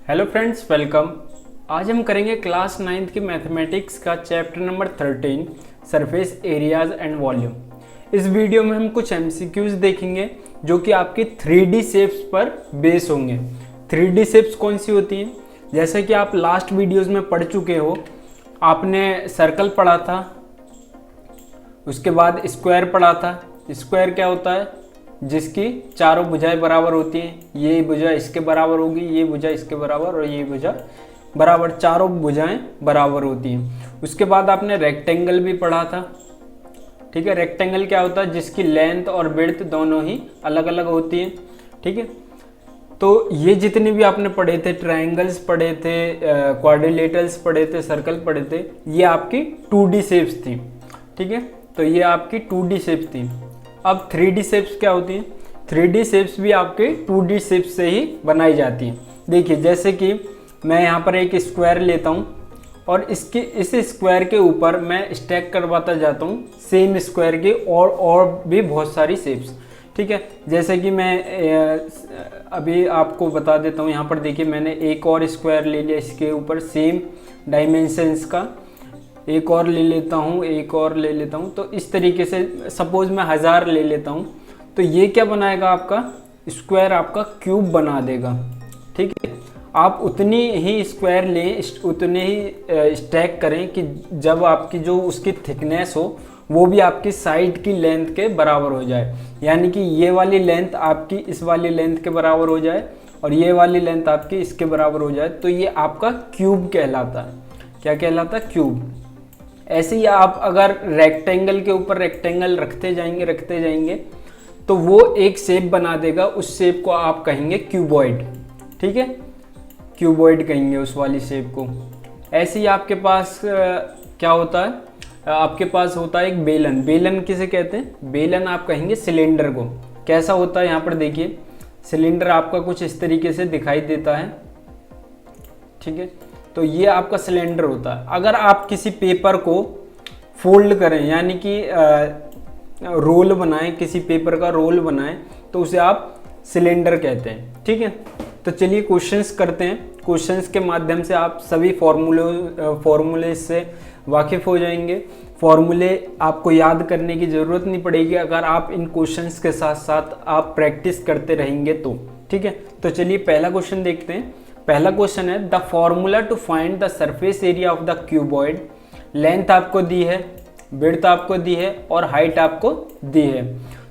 Hello friends, welcome. आज हम करेंगे क्लास 9th की मैथमेटिक्स का chapter number 13 surface areas and volume. इस वीडियो में हम कुछ एमसीक्यूज देखेंगे जो कि आपकी 3D शेप्स पर बेस होंगे। 3D शेप्स कौन सी होती हैं? जैसे कि आप लास्ट वीडियोस में पढ़ चुके हो, आपने सर्कल पढ़ा था, उसके बाद स्क्वायर पढ़ा था। स्क्वायर क्या होता है? जिसकी चारों भुजाएं बराबर होती हैं। ये भुजा इसके बराबर होगी, ये भुजा इसके बराबर और ये भुजा बराबर, चारों भुजाएं बराबर होती हैं। उसके बाद आपने रेक्टेंगल भी पढ़ा था। ठीक है, रेक्टेंगल क्या होता है? जिसकी लेंथ और विड्थ दोनों ही अलग अलग होती हैं। ठीक है, तो ये जितने भी आपने पढ़े थे, ट्रायंगल्स पढ़े थे, क्वाड्रिलेटरल्स पढ़े थे, सर्कल पढ़े थे, ये आपकी 2D शेप्स थी। ठीक है, तो ये आपकी 2D शेप्स थी। अब 3D शेप्स क्या होती हैं? 3D शेप्स भी आपके 2D शेप्स से ही बनाई जाती हैं। देखिए, जैसे कि मैं यहाँ पर एक स्क्वायर लेता हूँ और इस स्क्वायर के ऊपर मैं स्टैक करवाता जाता हूँ सेम स्क्वायर के और भी बहुत सारी शेप्स। ठीक है, जैसे कि मैं अभी आपको बता देता हूँ। यहाँ पर देखिए, मैंने एक और स्क्वायर ले लिया, इसके ऊपर सेम डायमेंशंस का एक और ले लेता हूँ, एक और ले लेता हूँ। तो इस तरीके से सपोज मैं 1000 ले लेता हूँ, तो ये क्या बनाएगा? आपका स्क्वायर आपका क्यूब बना देगा। ठीक है, आप उतनी ही स्क्वायर लें, उतने ही स्टैक करें कि जब आपकी जो उसकी थिकनेस हो वो भी आपकी साइड की लेंथ के बराबर हो जाए। यानी कि ये वाली लेंथ आपकी इस वाली लेंथ के बराबर हो जाए और ये वाली लेंथ आपकी इसके बराबर हो जाए, तो ये आपका क्यूब कहलाता है। क्या कहलाता है? क्यूब। ऐसे ही आप अगर रेक्टेंगल के ऊपर रेक्टेंगल रखते जाएंगे तो वो एक शेप बना देगा। उस शेप को आप कहेंगे क्यूबॉइड। ठीक है, क्यूबॉइड कहेंगे उस वाली शेप को। ऐसे ही आपके पास क्या होता है? आपके पास होता है एक बेलन। बेलन किसे कहते हैं? बेलन आप कहेंगे सिलेंडर को। कैसा होता है? यहाँ पर देखिए, सिलेंडर आपका कुछ इस तरीके से दिखाई देता है। ठीक है, तो ये आपका सिलेंडर होता है। अगर आप किसी पेपर को फोल्ड करें, यानी कि रोल बनाएं, किसी पेपर का रोल बनाएं, तो उसे आप सिलेंडर कहते हैं। ठीक है, तो चलिए क्वेश्चंस करते हैं। क्वेश्चंस के माध्यम से आप सभी फॉर्मूले से वाकिफ़ हो जाएंगे। फॉर्मूले आपको याद करने की ज़रूरत नहीं पड़ेगी अगर आप इन क्वेश्चंस के साथ साथ आप प्रैक्टिस करते रहेंगे तो। ठीक है, तो चलिए पहला क्वेश्चन देखते हैं। पहला क्वेश्चन है, the formula to find the surface area of the cuboid. Length आपको दी है, विड्थ आपको दी है और हाइट आपको दी है।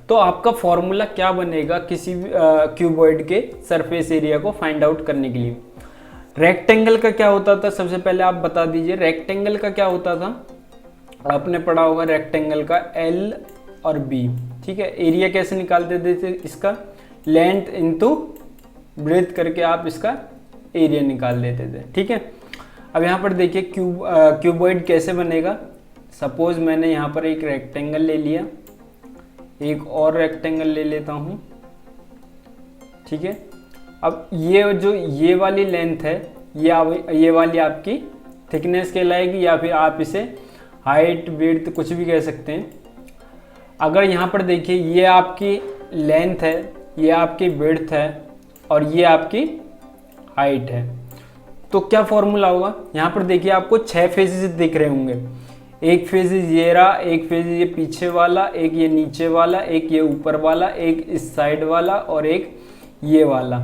तो आपका फॉर्मूला क्या बनेगा किसी क्यूबॉइड के सरफेस एरिया को फाइंड आउट करने के लिए? रेक्टेंगल का क्या होता था? सबसे पहले आप बता दीजिए, रेक्टेंगल का क्या होता था? आपने पढ़ा होगा रेक्टेंगल का L और B। ठीक है, एरिया कैसे निकालते थे? इसका लेंथ इंटू ब्रेथ करके आप इसका एरिया निकाल देते थे। ठीक है, अब यहाँ पर देखिए क्यूबॉइड कैसे बनेगा। सपोज मैंने यहाँ पर एक रेक्टेंगल ले लिया, एक और रेक्टेंगल ले लेता हूँ। ठीक है, अब ये वाली लेंथ है, ये वाली आपकी थिकनेस कहलाएगी, या फिर आप इसे हाइट विड्थ कुछ भी कह सकते हैं। अगर यहाँ पर देखिए, ये आपकी लेंथ है, ये आपकी विड्थ है और ये आपकी हाइट है, तो क्या फॉर्मूला होगा? यहाँ पर देखिए, आपको 6 फेजेस दिख रहे होंगे। एक फेज ये रहा, एक फेज ये पीछे वाला, एक ये नीचे वाला, एक ये ऊपर वाला, एक इस साइड वाला और एक ये वाला।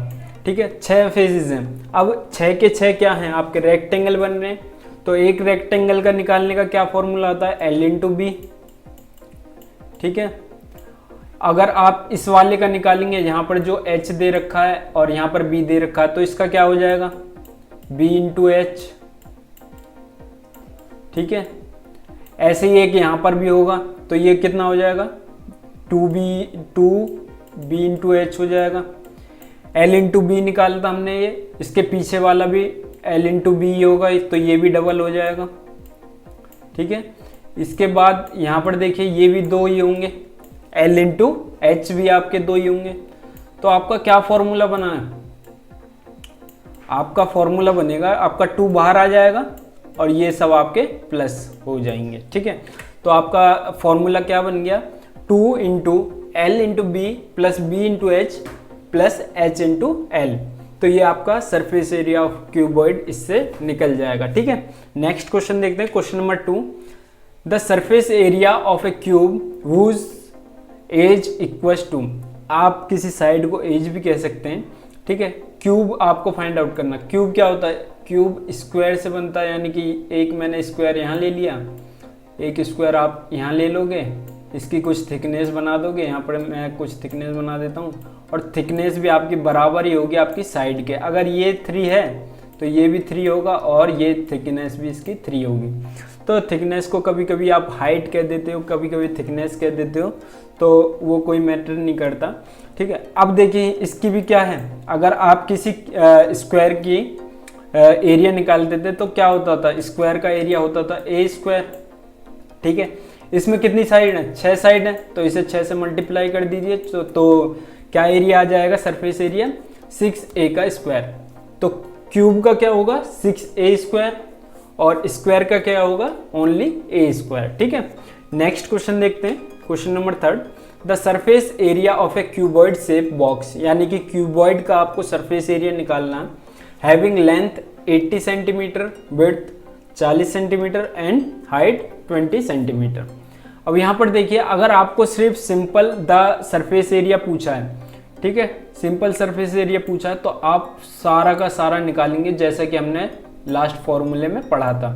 ठीक है, 6 फेजेस हैं। अब 6 के 6 क्या हैं? आपके रेक्टेंगल बन रहे हैं। तो एक रेक्टेंगल का निकालने का क्या फॉर्मूला होता है? L into B. ठीक है, अगर आप इस वाले का निकालेंगे, यहाँ पर जो H दे रखा है और यहाँ पर B दे रखा है, तो इसका क्या हो जाएगा? B into H। ठीक है, ऐसे ही एक यहाँ पर भी होगा, तो ये कितना हो जाएगा? 2B इंटू H हो जाएगा। L इंटू बी निकाला था हमने, ये इसके पीछे वाला भी L इंटू बी होगा, तो ये भी डबल हो जाएगा। ठीक है, इसके बाद यहाँ पर देखिए, ये भी 2 ही होंगे, L इंटू एच भी आपके 2 ही होंगे। तो आपका क्या फॉर्मूला बना है? आपका फॉर्मूला बनेगा, आपका 2 बाहर आ जाएगा और ये सब आपके प्लस हो जाएंगे। ठीक है, तो आपका फॉर्मूला क्या बन गया? 2 into L into B plus B into H plus H into L। तो ये आपका सरफेस एरिया ऑफ क्यूबॉइड इससे निकल जाएगा। ठीक है, नेक्स्ट क्वेश्चन देखते हैं, question number 2। The surface area of a cube whose edge equals to, आप किसी साइड को एज भी कह सकते हैं। ठीक है, क्यूब आपको फाइंड आउट करना। क्यूब क्या होता है, क्यूब स्क्वायर से बनता है, यानी कि एक मैंने स्क्वायर यहाँ ले लिया, एक स्क्वायर आप यहाँ ले लोगे, इसकी कुछ थिकनेस बना दोगे, यहाँ पर मैं कुछ थिकनेस बना देता हूँ, और थिकनेस भी आपकी बराबर ही होगी आपकी साइड के। अगर ये 3 है तो ये भी 3 होगा, और ये थिकनेस भी इसकी 3 होगी। तो थिकनेस को कभी कभी आप हाइट कह देते हो, कभी कभी थिकनेस कह देते हो, तो वो कोई मैटर नहीं करता। ठीक है, अब देखिए इसकी भी क्या है, अगर आप किसी स्क्वायर की एरिया निकालते थे तो क्या होता था, स्क्वायर का एरिया होता था ए स्क्वायर। ठीक है, इसमें कितनी साइड है, 6 साइड है, तो इसे 6 से मल्टीप्लाई कर दीजिए, तो क्या एरिया आ जाएगा, सरफेस एरिया 6a का स्क्वायर। तो क्यूब का क्या होगा 6a स्क्वायर, और स्क्वायर का क्या होगा ओनली a स्क्वायर। ठीक है, नेक्स्ट क्वेश्चन देखते हैं, question number 3। The surface area of A cuboid shape box, यानी कि क्यूबॉइड का आपको सरफेस एरिया निकालना, having length 80 centimetre, width 40 centimetre and height 20 centimetre. अब यहाँ पर देखिए, अगर आपको सिर्फ सिंपल द सरफेस एरिया पूछा है, ठीक है, सिंपल सरफेस एरिया पूछा है, तो आप सारा का सारा निकालेंगे, जैसा कि हमने लास्ट फॉर्मूले में पढ़ा था।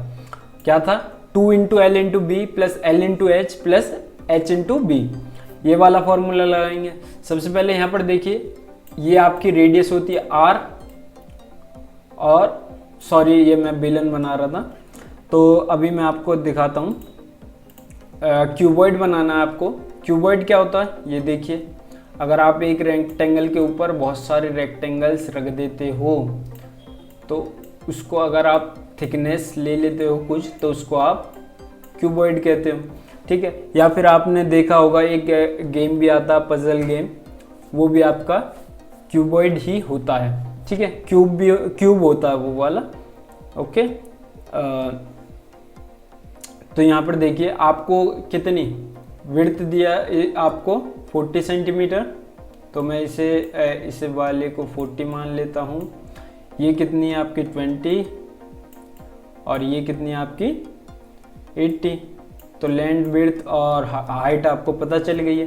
क्या था, 2 into L into B plus L into H plus H into B, ये वाला फॉर्मूला लगाएंगे। सबसे पहले यहाँ पर देखिए, ये आपकी रेडियस होती है आर, और सॉरी ये मैं बेलन बना रहा था, तो अभी मैं आपको दिखाता हूँ। क्यूबॉइड बनाना है आपको। क्यूबॉइड क्या होता है, ये देखिए, अगर आप एक रेक्टेंगल के ऊपर बहुत सारे रेक्टेंगल्स रख देते हो, तो उसको अगर आप थिकनेस ले लेते हो कुछ, तो उसको आप क्यूबॉइड कहते हो। ठीक है, या फिर आपने देखा होगा एक गेम भी आता है, पजल गेम, वो भी आपका क्यूबॉइड ही होता है। ठीक है, क्यूब होता है वो वाला। ओके, तो यहाँ पर देखिए आपको कितनी विड्थ दिया, आपको 40 सेंटीमीटर, तो मैं इसे वाले को 40 मान लेता हूँ। ये कितनी है आपकी 20, और ये कितनी है आपकी 80। तो लेंथ, विड्थ और हाइट आपको पता चल गई है।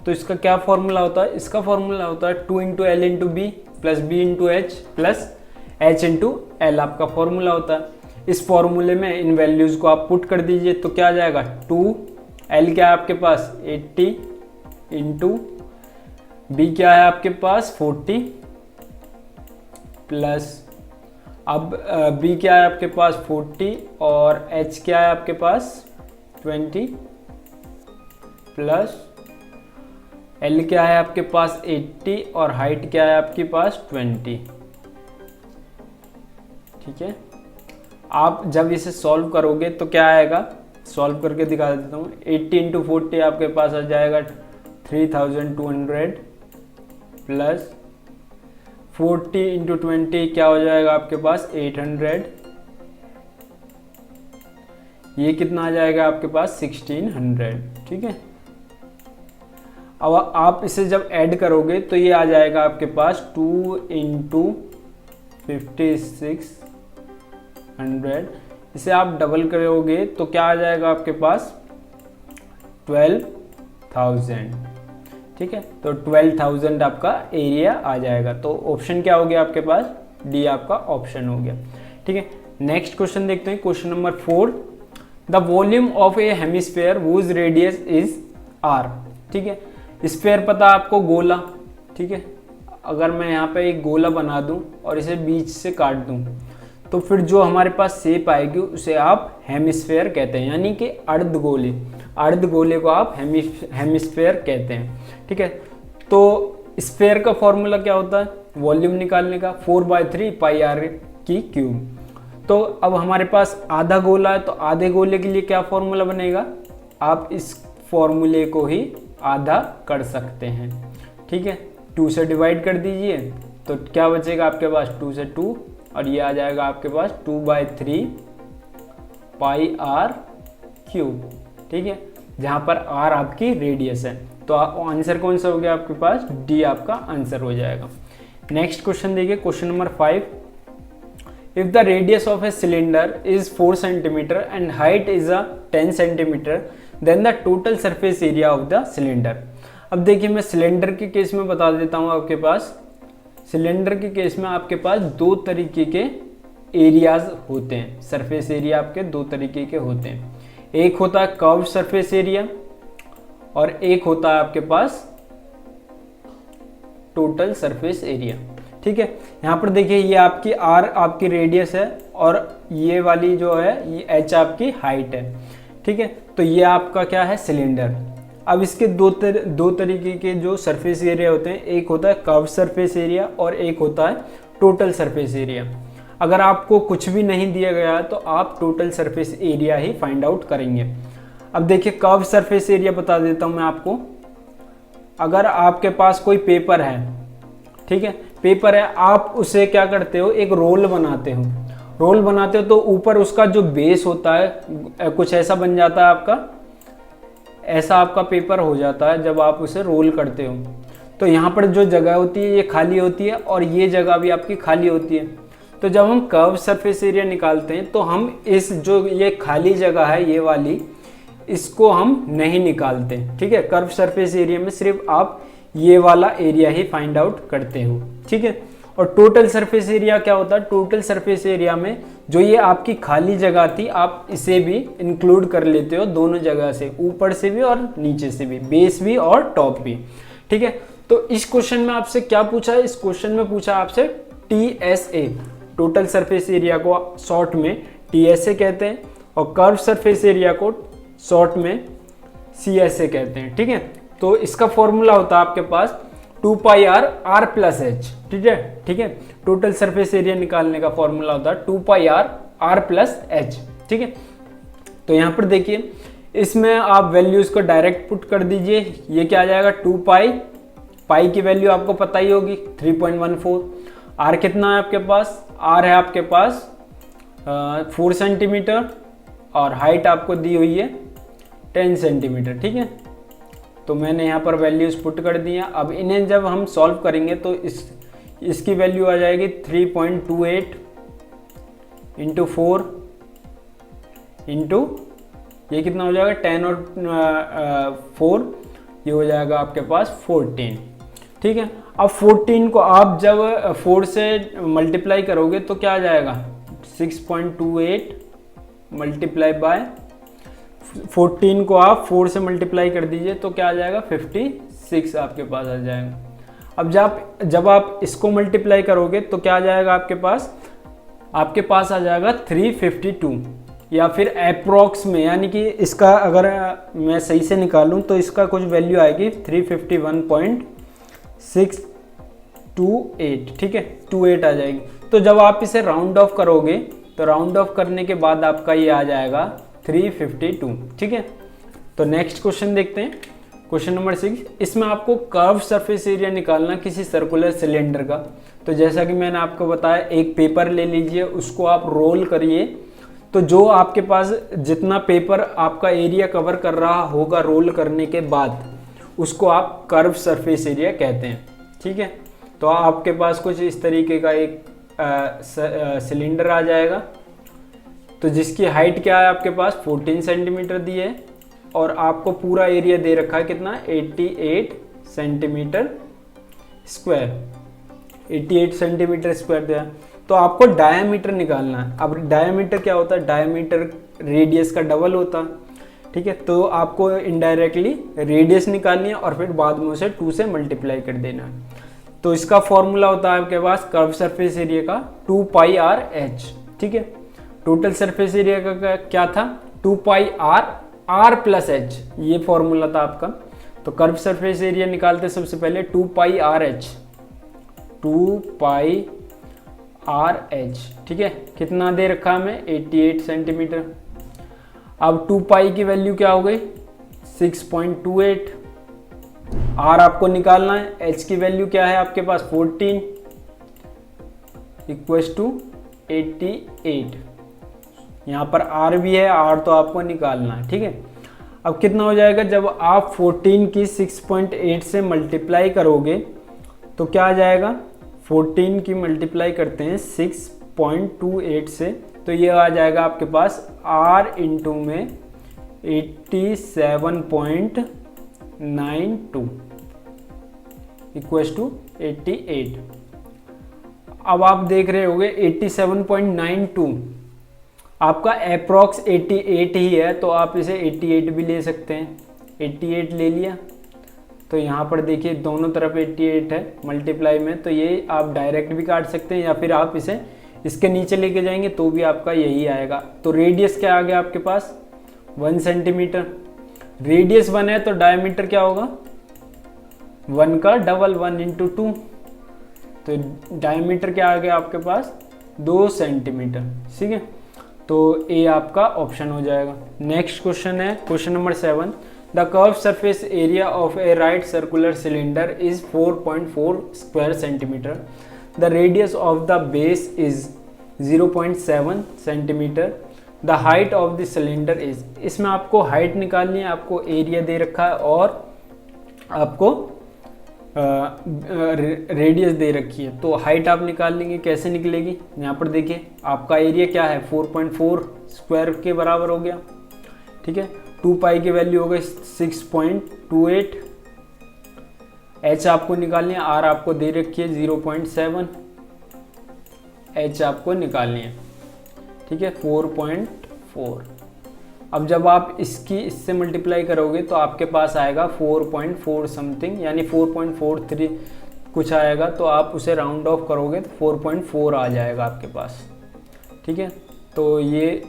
तो इसका क्या फॉर्मूला होता है, इसका फॉर्मूला होता है 2 into L into B plus B into H plus H into L, आपका फॉर्मूला होता है। इस फॉर्मूले में इन वैल्यूज़ को आप पुट कर दीजिए, तो क्या आ जाएगा, 2L क्या है आपके पास 80 इंटू B क्या है आपके पास 40 प्लस, अब B क्या है आपके पास 40 और H क्या है आपके पास 20 प्लस L क्या है आपके पास 80 और हाइट क्या है आपके पास 20। ठीक है, आप जब इसे सॉल्व करोगे तो क्या आएगा, सॉल्व करके दिखा देता हूँ। 80 इंटू 40 आपके पास आ जाएगा 3200 प्लस 40 इंटू 20 क्या हो जाएगा आपके पास 800, ये कितना आ जाएगा आपके पास 1600। ठीक है, अब आप इसे जब ऐड करोगे तो ये आ जाएगा आपके पास 2 इंटू 5600, इसे आप डबल करोगे तो क्या आ जाएगा आपके पास 12,000। ठीक है, तो 12,000 आपका एरिया आ जाएगा। तो ऑप्शन क्या हो गया आपके पास, डी आपका ऑप्शन हो गया। ठीक है, नेक्स्ट क्वेश्चन देखते हैं, question number 4। The volume of a hemisphere whose radius is R. ठीक है, स्फेयर पता आपको गोला। ठीक है, अगर मैं यहाँ पे एक गोला बना दूं और इसे बीच से काट दूं, तो फिर जो हमारे पास शेप आएगी उसे आप हेमिस्फेयर कहते हैं, यानी कि अर्धगोले। अर्धगोले को आप हेमिस्फेयर कहते हैं। ठीक है, तो स्फेयर का फॉर्मूला क्या होता है वॉल्यूम निकालने का, 4/3 पाई आर की क्यूब। तो अब हमारे पास आधा गोला है, तो आधे गोले के लिए क्या फॉर्मूला बनेगा, आप इस फॉर्मूले को ही आधा कर सकते हैं। ठीक है, 2 से डिवाइड कर दीजिए, तो क्या बचेगा आपके पास 2 से 2, और ये आ जाएगा आपके पास 2/3 पाई आर क्यूब। ठीक है, जहाँ पर आर आपकी रेडियस है। तो आंसर कौन सा हो गया आपके पास, डी आपका आंसर हो जाएगा। नेक्स्ट क्वेश्चन देखिए, question number 5। If the radius of a cylinder is 4 centimetre and height is 10 centimetre then the total surface area of the cylinder. अब देखिए मैं सिलेंडर के केस में बता देता हूँ आपके पास। सिलेंडर के केस में आपके पास दो तरीके के एरियाज होते हैं, सरफेस एरिया आपके दो तरीके के होते हैं। एक होता है कर्व सरफेस एरिया और एक होता है आपके पास टोटल सरफेस एरिया। ठीक है, यहाँ पर देखिए ये आपकी आर आपकी रेडियस है और ये वाली जो है ये एच आपकी हाइट है। ठीक है, तो ये आपका क्या है, सिलेंडर। अब इसके दो तरीके के जो सरफेस एरिया होते हैं, एक होता है कर्व सरफेस एरिया और एक होता है टोटल सरफेस एरिया। अगर आपको कुछ भी नहीं दिया गया तो आप टोटल सरफेस एरिया ही फाइंड आउट करेंगे। अब देखिए कर्व सरफेस एरिया बता देता हूँ मैं आपको। अगर आपके पास कोई पेपर है, ठीक है, पेपर है, आप उसे क्या करते हो, एक रोल बनाते हो। रोल बनाते हो तो ऊपर उसका जो बेस होता है कुछ ऐसा बन जाता है आपका, ऐसा आपका पेपर हो जाता है जब आप उसे रोल करते हो। तो यहाँ पर जो जगह होती है ये खाली होती है और ये जगह भी आपकी खाली होती है। तो जब हम कर्व सरफेस एरिया निकालते हैं तो हम इस जो ये खाली जगह है ये वाली, इसको हम नहीं निकालते। ठीक है, कर्व सरफेस एरिया में सिर्फ आप ये वाला एरिया ही फाइंड आउट करते हो। ठीक है, और टोटल सरफेस एरिया क्या होता है, टोटल सरफेस एरिया में जो ये आपकी खाली जगह थी आप इसे भी इंक्लूड कर लेते हो, दोनों जगह से, ऊपर से भी और नीचे से भी, बेस भी और टॉप भी। ठीक है, तो इस क्वेश्चन में आपसे क्या पूछा है, इस क्वेश्चन में पूछा आपसे TSA, टोटल सरफेस एरिया को शॉर्ट में TSA कहते हैं और कर्व सरफेस एरिया को शॉर्ट में CSA कहते हैं। ठीक है, तो इसका फॉर्मूला होता है आपके पास 2 पाई आर आर प्लस एच। ठीक है, टोटल सरफेस एरिया निकालने का फॉर्मूला होता है 2 पाई आर आर प्लस एच। ठीक है, तो यहाँ पर देखिए इसमें आप वैल्यूज को डायरेक्ट पुट कर दीजिए। ये क्या आ जाएगा, 2 पाई की वैल्यू आपको पता ही होगी 3.14। आर कितना है आपके पास, आर है आपके पास 4 सेंटीमीटर और हाइट आपको दी हुई है 10 सेंटीमीटर। ठीक है, तो मैंने यहाँ पर वैल्यूज पुट कर दी हैं। अब इन्हें जब हम सॉल्व करेंगे तो इसकी वैल्यू आ जाएगी 3.28 इंटू 4 इंटू ये कितना हो जाएगा 10 और 4, ये हो जाएगा आपके पास 14। ठीक है, अब 14 को आप जब 4 से मल्टीप्लाई करोगे तो क्या आ जाएगा, 6.28 मल्टीप्लाई बाय 14 को आप 4 से मल्टीप्लाई कर दीजिए तो क्या आ जाएगा 56 आपके पास आ जाएगा। अब जब आप इसको मल्टीप्लाई करोगे तो क्या आ जाएगा आपके पास आ जाएगा 352, या फिर अप्रोक्स में, यानी कि इसका अगर मैं सही से निकालूं तो इसका कुछ वैल्यू आएगी 351.628। ठीक है, 28 आ जाएगी। तो जब आप इसे राउंड ऑफ करोगे तो राउंड ऑफ करने के बाद आपका ये आ जाएगा 352। ठीक है, तो नेक्स्ट क्वेश्चन देखते हैं, क्वेश्चन नंबर 6। इसमें आपको कर्व सरफेस एरिया निकालना किसी सर्कुलर सिलेंडर का। तो जैसा कि मैंने आपको बताया, एक पेपर ले लीजिए, उसको आप रोल करिए, तो जो आपके पास जितना पेपर आपका एरिया कवर कर रहा होगा रोल करने के बाद, उसको आप कर्व सरफेस एरिया कहते हैं। ठीक है, तो आपके पास कुछ इस तरीके का एक सिलेंडर आ जाएगा, तो जिसकी हाइट क्या है आपके पास 14 सेंटीमीटर दी है और आपको पूरा एरिया दे रखा है कितना 88 सेंटीमीटर स्क्वायर, 88 सेंटीमीटर स्क्वायर दिया। तो आपको डायमीटर निकालना है। अब डायमीटर क्या होता है, डायमीटर रेडियस का डबल होता है। ठीक है, तो आपको इनडायरेक्टली रेडियस निकालनी है और फिर बाद में उसे 2 से मल्टीप्लाई कर देना है। तो इसका फॉर्मूला होता है आपके पास कर्व सरफेस एरिया का 2 पाई आर एच। ठीक है, टोटल सरफेस एरिया का क्या था 2 पाई आर प्लस एच, ये फॉर्मूला था आपका। तो कर्व सरफेस एरिया निकालते सबसे पहले 2 पाई आर एच, 2 पाई आर एच। ठीक है, कितना दे रखा हमें 88 सेंटीमीटर। अब 2 पाई की वैल्यू क्या हो गई 6.28। आर आपको निकालना है, एच की वैल्यू क्या है आपके पास 14 इक्वल्स टू 88। यहाँ पर आर भी है, आर तो आपको निकालना है। ठीक है, अब कितना हो जाएगा, जब आप 14 की 6.8 से मल्टीप्लाई करोगे तो क्या आ जाएगा 14 की मल्टीप्लाई करते हैं 6.28 से, तो ये आ जाएगा आपके पास r इंटू में 87.92 इक्वल्स टू 88। अब आप देख रहे होगे 87.92 आपका अप्रॉक्स 88 ही है, तो आप इसे 88 भी ले सकते हैं। 88 ले लिया तो यहाँ पर देखिए दोनों तरफ 88 है मल्टीप्लाई में, तो ये आप डायरेक्ट भी काट सकते हैं या फिर आप इसे इसके नीचे लेके जाएंगे तो भी आपका यही आएगा। तो रेडियस क्या आ गया आपके पास 1 सेंटीमीटर। रेडियस 1 है तो डायमीटर क्या होगा 1 का डबल 1 इंटू 2, तो डायमीटर क्या आ गया आपके पास 2 सेंटीमीटर। ठीक है, तो ए आपका ऑप्शन हो जाएगा। नेक्स्ट क्वेश्चन है question number 7। The curve surface area of A right circular cylinder is 4.4 square centimetre. The radius of the base is 0.7 centimetre. The height of the cylinder is, इसमें आपको height निकालनी है, आपको area दे रखा है और आपको रेडियस दे रखी है। तो हाइट आप निकाल लेंगे, कैसे निकलेगी, यहाँ पर देखिए आपका एरिया क्या है 4.4 स्क्वायर के बराबर हो गया। ठीक है, 2 पाई की वैल्यू हो गई 6.28। एच आपको निकालनी है, आर आपको दे रखी है 0.7, एच आपको निकालनी है। ठीक है, 4.4। अब जब आप इससे मल्टीप्लाई करोगे तो आपके पास आएगा 4.4 समथिंग, यानी 4.43 कुछ आएगा, तो आप उसे राउंड ऑफ करोगे तो 4.4 आ जाएगा आपके पास। ठीक है, तो ये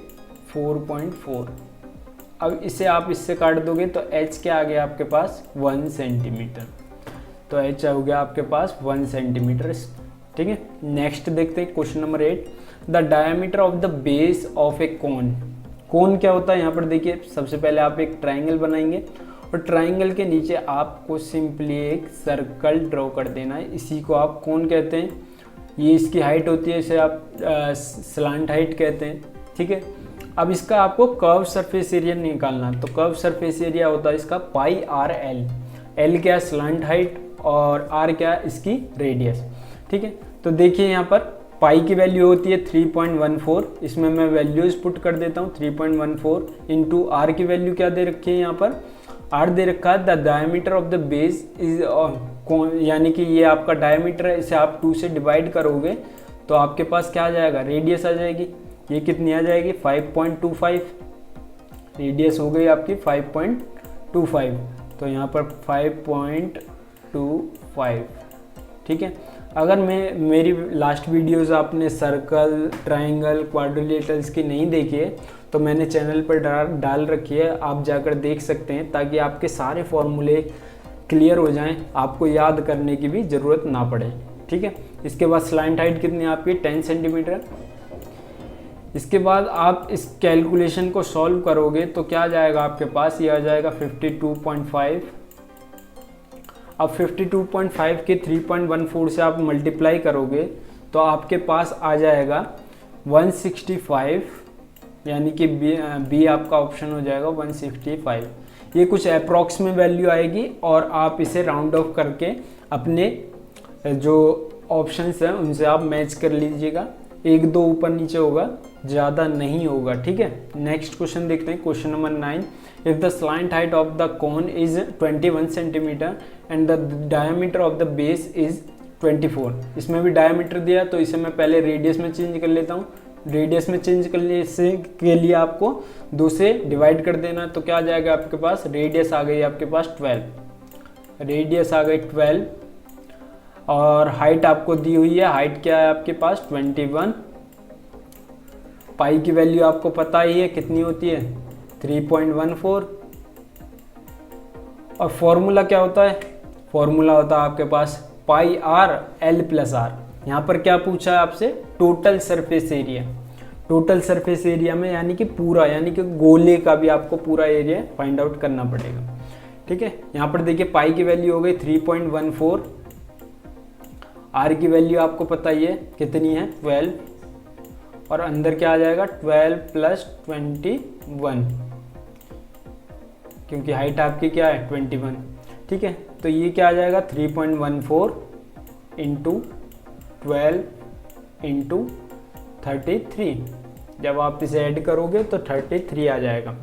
4.4। अब इसे आप इससे काट दोगे तो h क्या आ गया आपके पास 1 सेंटीमीटर, तो h हो गया आपके पास 1 सेंटीमीटर। ठीक है, नेक्स्ट देखते हैं question number 8। The diameter of the base of a cone. Cone क्या होता है, यहाँ पर देखिए सबसे पहले आप एक ट्राइंगल बनाएंगे और ट्राइंगल के नीचे आपको सिंपली एक सर्कल ड्रॉ कर देना है, इसी को आप कोन कहते हैं। ये इसकी हाइट होती है, इसे आप स्लांट हाइट कहते हैं। ठीक है, अब इसका आपको कर्व सरफेस एरिया निकालना है, तो कर्व सरफेस एरिया होता है इसका पाई आर एल। एल क्या है स्लांट हाइट और आर क्या है इसकी रेडियस। ठीक है, तो देखिए यहाँ पर पाई की वैल्यू होती है 3.14, इसमें मैं वैल्यूज पुट कर देता हूँ 3.14 इंटू आर की वैल्यू क्या दे रखी है, यहाँ पर आर दे रखा है the diameter of the base is, यानी कि ये आपका डायमीटर है, इसे आप 2 से डिवाइड करोगे तो आपके पास क्या आ जाएगा रेडियस आ जाएगी। ये कितनी आ जाएगी 5.25, रेडियस हो गई आपकी 5.25, तो यहाँ पर 5.25। ठीक है, अगर मेरी लास्ट वीडियोस आपने सर्कल, ट्रायंगल, क्वाड्रिलेटरल्स की नहीं देखी है तो मैंने चैनल पर डाल रखी है, आप जाकर देख सकते हैं, ताकि आपके सारे फॉर्मूले क्लियर हो जाएं, आपको याद करने की भी ज़रूरत ना पड़े। ठीक है, इसके बाद स्लांट हाइट कितनी है आपकी 10 सेंटीमीटर। इसके बाद आप इस कैलकुलेशन को सॉल्व करोगे तो क्या आ जाएगा आपके पास, ये आ जाएगा 52.5। अब 52.5 के 3.14 से आप मल्टीप्लाई करोगे तो आपके पास आ जाएगा 165, यानी कि बी आपका ऑप्शन हो जाएगा 165। ये कुछ अप्रॉक्स में वैल्यू आएगी और आप इसे राउंड ऑफ करके अपने जो ऑप्शंस हैं उनसे आप मैच कर लीजिएगा, 1-2 ऊपर नीचे होगा, ज़्यादा नहीं होगा। ठीक है, नेक्स्ट क्वेश्चन देखते हैं question number 9। If the slant height of the cone is 21 centimetre and the diameter of the base is 24। इसमें भी डायमीटर दिया तो इसे मैं पहले रेडियस में चेंज कर लेता हूँ। रेडियस में चेंज करने के लिए आपको 2 से डिवाइड कर देना, तो क्या आ जाएगा आपके पास, रेडियस आ गई आपके पास 12, रेडियस आ गई 12 और हाइट आपको दी हुई है, हाइट क्या है आपके पास 21। पाई की वैल्यू आपको पता ही है कितनी होती है 3.14। और फॉर्मूला क्या होता है, फॉर्मूला होता है आपके पास पाई आर एल प्लस आर। यहाँ पर क्या पूछा है आपसे, total surface area. Total surface area में यानी कि पूरा, यानी कि गोले का भी आपको पूरा एरिया फाइंड आउट करना पड़ेगा। ठीक है, यहाँ पर देखिए पाई की वैल्यू हो गई 3.14, आर की वैल्यू आपको पता ही है कितनी है 12, और अंदर क्या आ जाएगा 12 प्लस 21, क्योंकि हाइट आपकी क्या है 21। ठीक है, तो ये क्या आ जाएगा 3.14 इंटू 12 इंटू 33। जब आप इसे ऐड करोगे तो 33 आ जाएगा।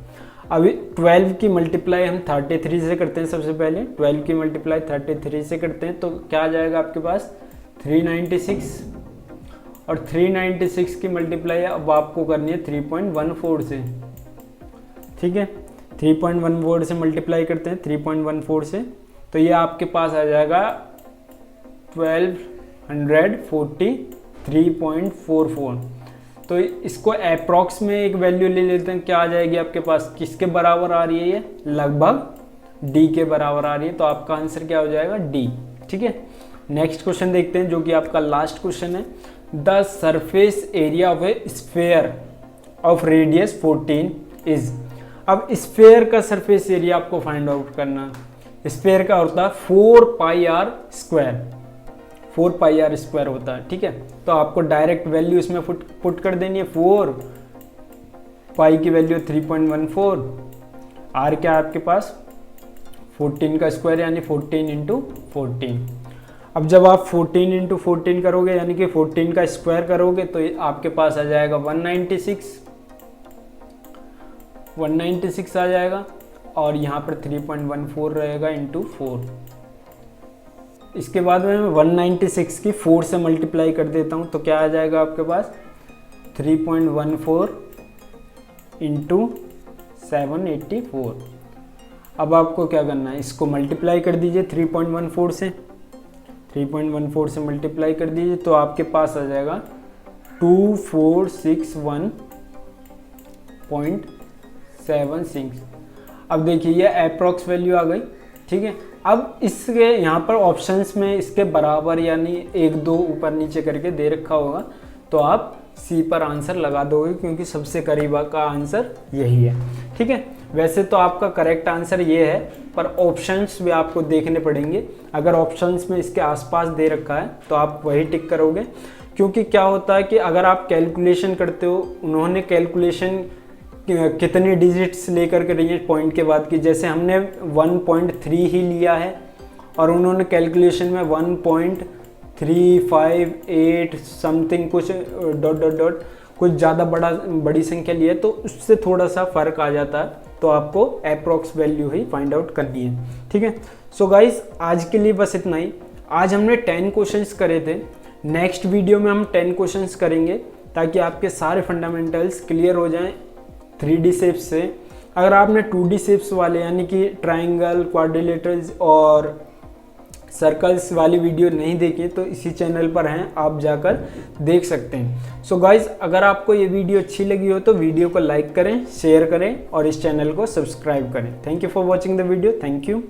अभी 12 की मल्टीप्लाई हम 33 से करते हैं। सबसे पहले 12 की मल्टीप्लाई 33 से करते हैं तो क्या आ जाएगा आपके पास 396, और 396 की मल्टीप्लाई अब आपको करनी है 3.14 से। ठीक है, 3.14 से मल्टीप्लाई करते हैं 3.14 से, तो ये आपके पास आ जाएगा 1243.44। तो इसको अप्रॉक्स में एक वैल्यू ले लेते हैं, क्या आ जाएगी आपके पास, किसके बराबर आ रही है ये, लगभग डी के बराबर आ रही है। तो आपका आंसर क्या हो जाएगा, डी। ठीक है, नेक्स्ट क्वेश्चन देखते हैं जो कि आपका लास्ट क्वेश्चन है। The surface area of A sphere of radius 14 is. अब स्फेयर का सरफेस एरिया आपको फाइंड आउट करना। स्फेयर का होता है 4πr स्क्वायर, 4πr स्क्वायर होता है। ठीक है, तो आपको डायरेक्ट वैल्यू इसमें पुट कर देनी है। 4 पाई की वैल्यू 3.14, आर क्या है आपके पास 14 का स्क्वायर यानी 14 इंटू 14। अब जब आप 14 इंटू 14 करोगे यानी कि 14 का स्क्वायर करोगे तो आपके पास आ जाएगा 196 आ जाएगा, और यहाँ पर 3.14 रहेगा इंटू 4। इसके बाद में मैं 196 की 4 से मल्टीप्लाई कर देता हूँ तो क्या आ जाएगा आपके पास 3.14 इंटू 784। अब आपको क्या करना है, इसको मल्टीप्लाई कर दीजिए 3.14 से, 3.14 से मल्टीप्लाई कर दीजिए तो आपके पास आ जाएगा 2461.76। अब देखिए ये अप्रॉक्स वैल्यू आ गई। ठीक है, अब इसके यहाँ पर ऑप्शंस में इसके बराबर यानी 1-2 ऊपर नीचे करके दे रखा होगा, तो आप सी पर आंसर लगा दोगे क्योंकि सबसे करीब का आंसर यही है। ठीक है, वैसे तो आपका करेक्ट आंसर ये है, पर ऑप्शंस भी आपको देखने पड़ेंगे। अगर ऑप्शंस में इसके आसपास दे रखा है तो आप वही टिक करोगे, क्योंकि क्या होता है कि अगर आप कैलकुलेशन करते हो, उन्होंने कैलकुलेशन कितने डिजिट्स लेकर के रही पॉइंट के बाद की, जैसे हमने 1.3 ही लिया है और उन्होंने कैलकुलेशन में 1.358 समथिंग कुछ डॉट कुछ ज़्यादा बड़ी संख्या ली है, तो उससे थोड़ा सा फ़र्क आ जाता है। तो आपको अप्रॉक्स वैल्यू ही फाइंड आउट करनी है। ठीक है, सो गाइस आज के लिए बस इतना ही। आज हमने 10 क्वेश्चंस करे थे, नेक्स्ट वीडियो में हम 10 क्वेश्चंस करेंगे ताकि आपके सारे फंडामेंटल्स क्लियर हो जाएं 3D शेप्स से। अगर आपने 2D शेप्स वाले यानी कि ट्राइंगल, क्वाड्रिलेटरल्स और सर्कल्स वाली वीडियो नहीं देखी तो इसी चैनल पर हैं, आप जाकर देख सकते हैं। सो गाइज अगर आपको ये वीडियो अच्छी लगी हो तो वीडियो को लाइक करें, शेयर करें और इस चैनल को सब्सक्राइब करें। Thank you for watching the video. Thank you.